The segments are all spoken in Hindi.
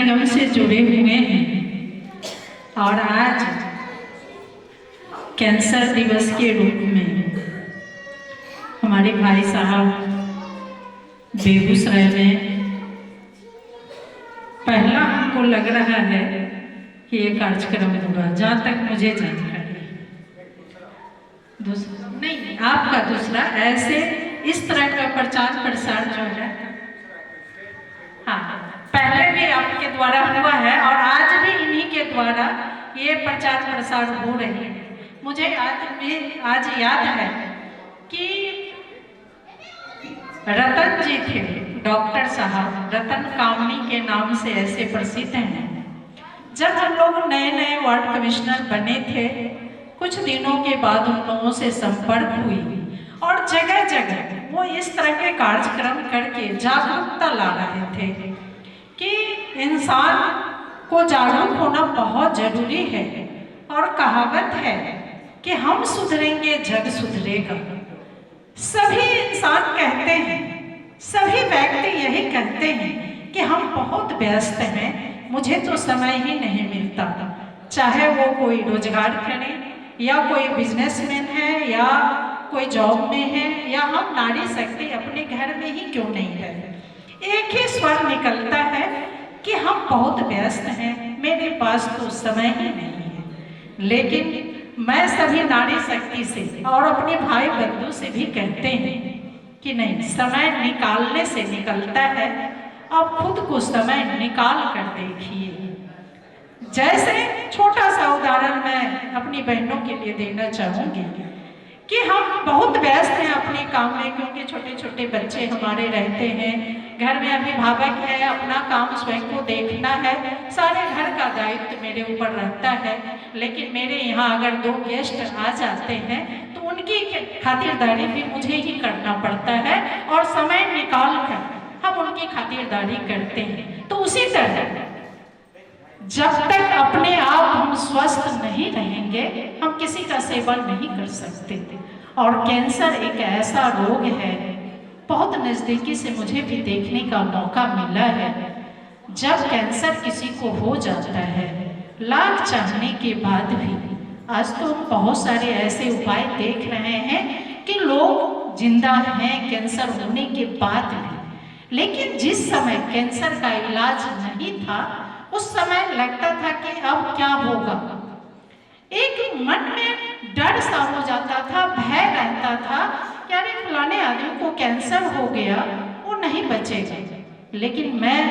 निगम से जुड़े हुए हैं और आज कैंसर दिवस के रूप में हमारे भाई साहब बेगूसराय में पहला हमको लग रहा है कि ये कार्यक्रम होगा, जहाँ तक मुझे जानकारी दूसरा नहीं, आपका दूसरा ऐसे इस तरह का प्रचार प्रसार जो है, हाँ पहले भी आपके द्वारा हुआ है और आज भी इन्हीं के द्वारा ये प्रचार प्रसार हो रही है। मुझे आज याद है कि रतन जी थे, डॉक्टर साहब रतन कामनी के नाम से ऐसे प्रसिद्ध हैं। जब हम लोग नए नए वार्ड कमिश्नर बने थे, कुछ दिनों के बाद उन लोगों से संपर्क हुई और जगह जगह वो इस तरह के कार्यक्रम करके जागरूकता ला रहे थे कि इंसान को जागरूक होना बहुत जरूरी है। और कहावत है कि हम सुधरेंगे जग सुधरेगा। सभी इंसान कहते हैं, सभी व्यक्ति यही कहते हैं कि हम बहुत व्यस्त हैं, मुझे तो समय ही नहीं मिलता। चाहे वो कोई रोजगार करे या कोई बिजनेसमैन है या कोई जॉब में है या हम नारी शक्ति अपने घर में ही क्यों नहीं है, एक ही स्वर निकलता है कि हम बहुत व्यस्त हैं, मेरे पास तो समय ही नहीं है। लेकिन मैं सभी नारी शक्ति से और अपने भाई बंधु से भी कहते हैं कि नहीं, समय निकालने से निकलता है। आप खुद को समय निकाल कर देखिए। जैसे छोटा सा उदाहरण मैं अपनी बहनों के लिए देना चाहूँगी कि हम बहुत व्यस्त हैं अपने काम में, क्योंकि छोटे छोटे बच्चे हमारे रहते हैं, घर में अभिभावक है, अपना काम स्वयं को देखना है, सारे घर का दायित्व मेरे ऊपर रहता है। लेकिन मेरे यहाँ अगर 2 गेस्ट आ जाते हैं तो उनकी खातिरदारी भी मुझे ही करना पड़ता है और समय निकाल कर हम उनकी खातिरदारी करते हैं। तो उसी तरह जब तक अपने आप हम स्वस्थ नहीं रहेंगे, हम किसी का सेवा नहीं कर सकते। और कैंसर एक ऐसा रोग है, बहुत नज़दीकी से मुझे भी देखने का मौका मिला है। जब कैंसर किसी को हो जाता है, लाख चाहने के बाद भी आज तो हम बहुत सारे ऐसे उपाय देख रहे हैं कि लोग जिंदा हैं कैंसर होने के बाद भी। लेकिन जिस समय कैंसर का इलाज नहीं था, उस समय लगता था कि अब क्या होगा, एक मन में डर सा हो जाता था, भय रहता था कि अरे फलाने आदमी को कैंसर हो गया, वो नहीं बचेगा। लेकिन मैं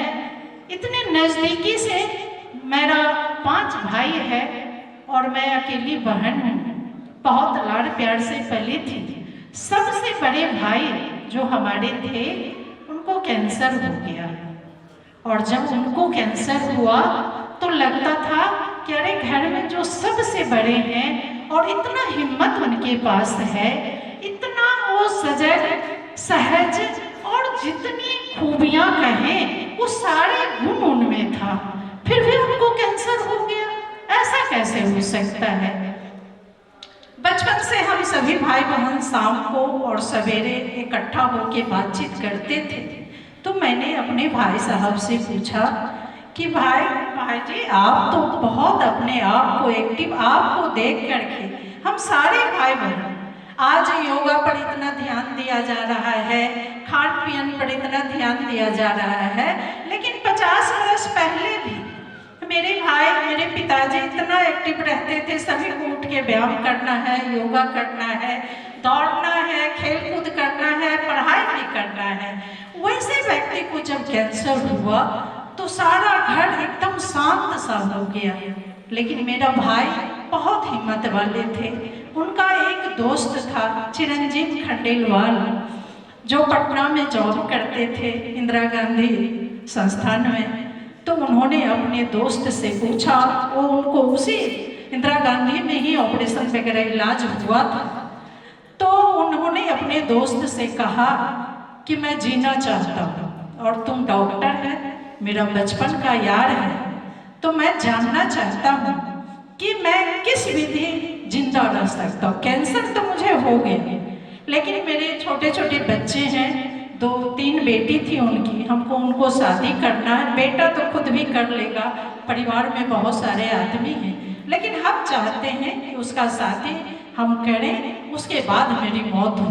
इतने नज़दीकी से, मेरा 5 भाई है और मैं अकेली बहन हूँ, बहुत लाड़ प्यार से पली थी। सबसे बड़े भाई जो हमारे थे उनको कैंसर हो गया और जब उनको कैंसर हुआ तो लगता था कि अरे घर में जो सबसे बड़े हैं और इतना हिम्मत उनके पास है, इतना वो सजग सहज और जितनी खूबियां कहें वो सारे गुण उनमें था, फिर भी उनको कैंसर हो गया। ऐसा कैसे हो सकता है? बचपन से हम सभी भाई बहन शाम को और सवेरे इकट्ठा होकर बातचीत करते थे। तो मैंने अपने भाई साहब से पूछा कि भाई जी, आप तो बहुत अपने आप को एक्टिव, आपको देख करके हम सारे भाई बहन आज योगा पर इतना ध्यान दिया जा रहा है, खान पीन पर इतना ध्यान दिया जा रहा है, लेकिन 50 वर्ष पहले भी मेरे भाई, मेरे पिताजी इतना एक्टिव रहते थे। सभी को उठ के व्यायाम करना है, योगा करना है, दौड़ना है, खेल कूद करना है, पढ़ाई भी करना है। वैसे व्यक्ति को जब कैंसर हुआ तो सारा घर एकदम शांत सा हो गया। लेकिन मेरा भाई बहुत हिम्मत वाले थे। उनका एक दोस्त था चिरंजीव खंडेलवाल, जो पटना में जॉब करते थे इंदिरा गांधी संस्थान में। तो उन्होंने अपने दोस्त से पूछा, वो उनको उसी इंदिरा गांधी में ही ऑपरेशन वगैरह इलाज हुआ था। तो उन्होंने अपने दोस्त से कहा कि मैं जीना चाहता हूँ और तुम डॉक्टर है, मेरा बचपन का यार है, तो मैं जानना चाहता हूँ कि मैं किस विधि जिंदा रह सकता हूँ। कैंसर तो मुझे हो गया, लेकिन मेरे छोटे छोटे बच्चे हैं, 2-3 बेटी थी उनकी, हमको उनको शादी करना है। बेटा तो खुद भी कर लेगा, परिवार में बहुत सारे आदमी हैं, लेकिन हम चाहते हैं कि उसका शादी हम करें, उसके बाद मेरी मौत हो।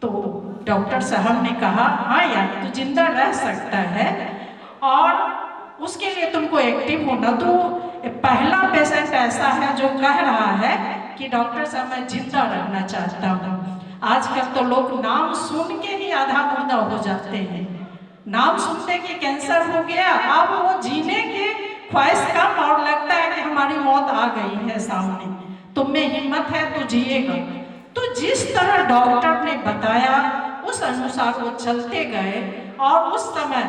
तो डॉक्टर साहब ने कहा हाँ यार, तू जिंदा रह सकता है और उसके लिए तुमको एक्टिव होना। तो पहला पेशेंट ऐसा है जो कह रहा है कि डॉक्टर साहब मैं जिंदा रहना चाहता हूँ। आजकल तो लोग नाम सुन के ही आधा मुर्दा हो जाते हैं। नाम सुनते कि कैंसर हो गया, अब वो जीने की ख्वाहिश कम और लगता है कि हमारी मौत आ गई है सामने, तुम में हिम्मत है तो जिएगा। तो जिस तरह डॉक्टर ने बताया उस अनुसार वो चलते गए और उस समय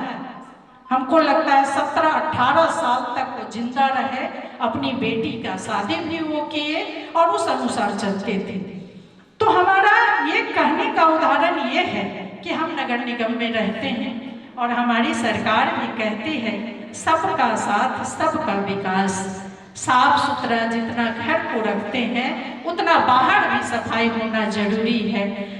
हमको लगता है 17-18 साल तक वो जिंदा रहे, अपनी बेटी का शादी भी वो किए और उस अनुसार चलते थे। तो हमारा ये कहने का उदाहरण ये है कि हम नगर निगम में रहते हैं और हमारी सरकार भी कहती है सबका साथ सबका विकास। साफ सुथरा जितना घर को रखते हैं उतना बाहर भी सफाई होना जरूरी है।